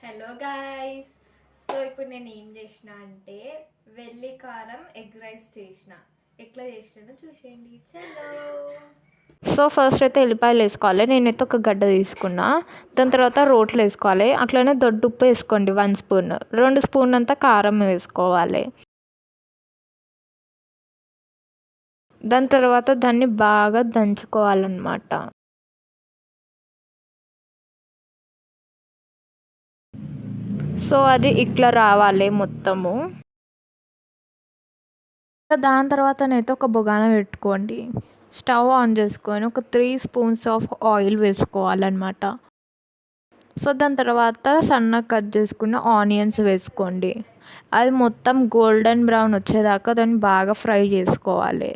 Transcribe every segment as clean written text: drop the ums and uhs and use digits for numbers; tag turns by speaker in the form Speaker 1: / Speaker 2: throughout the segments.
Speaker 1: Hello guys. So ఇప్పుడు నేను ఏం చేసిన అంటే వెల్లి కారం ఎగ్ రైస్ చేసిన. ఎట్లా చేసినానో చూసేయండి. చలో.
Speaker 2: సో ఫస్ట్ అయితే ఎల్లిపాయలు వేసుకోవాలి. నేనైతే ఒక గడ్డ తీసుకున్నా. దాని తర్వాత రోట్లు వేసుకోవాలి. అట్లనే దొడ్డుప్పు వేసుకోండి 1 స్పూన్. 2 స్పూన్ అంతా కారం వేసుకోవాలి. దాని తర్వాత దాన్ని బాగా దంచుకోవాలన్నమాట. సో అది ఇట్లా రావాలి మొత్తము. దాని తర్వాతనైతే ఒక బొగాన పెట్టుకోండి. స్టవ్ ఆన్ చేసుకొని ఒక 3 స్పూన్స్ ఆఫ్ ఆయిల్ వేసుకోవాలన్నమాట. సో దాని తర్వాత సన్నగా కట్ చేసుకున్న ఆనియన్స్ వేసుకోండి. అది మొత్తం గోల్డెన్ బ్రౌన్ వచ్చేదాకా దాన్ని బాగా ఫ్రై చేసుకోవాలి.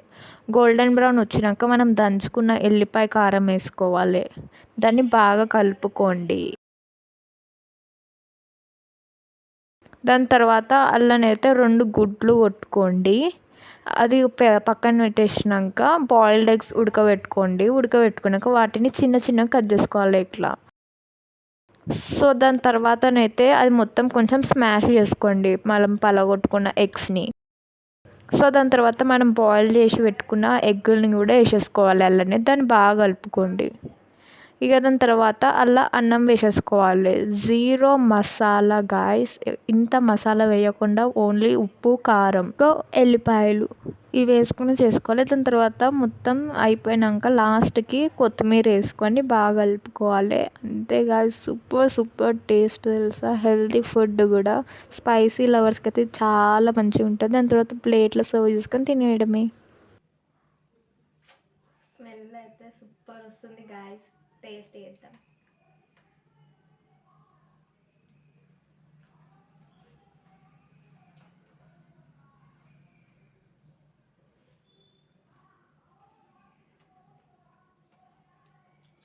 Speaker 2: గోల్డెన్ బ్రౌన్ వచ్చినాక మనం దంచుకున్న ఎల్లిపాయ కారం వేసుకోవాలి. దాన్ని బాగా కలుపుకోండి. దాని తర్వాత అల్లనైతే 2 గుడ్లు కొట్టుకోండి. అది పక్కన పెట్టేసినాక బాయిల్డ్ ఎగ్స్ ఉడకబెట్టుకున్నాక వాటిని చిన్న చిన్నగా కట్ చేసుకోవాలి ఇట్లా. సో దాని తర్వాతనైతే అది మొత్తం కొంచెం స్మాష్ చేసుకోండి మనం పలగొట్టుకున్న ఎగ్స్ని. సో దాని తర్వాత మనం బాయిల్ చేసి పెట్టుకున్న ఎగ్గుల్ని కూడా వేసేసుకోవాలి అల్లనే. దాన్ని బాగా కలుపుకోండి. ఇక దాని తర్వాత అలా అన్నం వేసేసుకోవాలి. Zero masala guys. ఇంత మసాలా వేయకుండా ఓన్లీ ఉప్పు, కారం, ఎల్లిపాయలు ఇవి వేసుకుని చేసుకోవాలి. దాని తర్వాత మొత్తం అయిపోయాక లాస్ట్కి కొత్తిమీర వేసుకొని బాగా కలుపుకోవాలి. అంతే గాయ్స్, సూపర్ టేస్ట్ తెలుసా. హెల్తీ ఫుడ్ కూడా. స్పైసీ లవర్స్కి అయితే చాలా మంచిగా ఉంటుంది. దాని తర్వాత ప్లేట్లో సర్వ్ చేసుకొని తినేయడమే.
Speaker 1: స్మెల్ అయితే సూపర్ వస్తుంది గాయ్స్. టేస్ట్ చేద్దాం.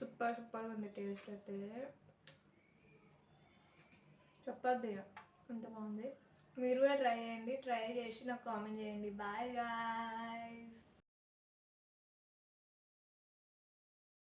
Speaker 1: సూపర్ ఉంది టేస్ట్ అయితే. చెప్పద్దు ఇక, అంత బాగుంది. మీరు కూడా ట్రై చేయండి. ట్రై చేసి నాకు కామెంట్ చేయండి. Bye guys.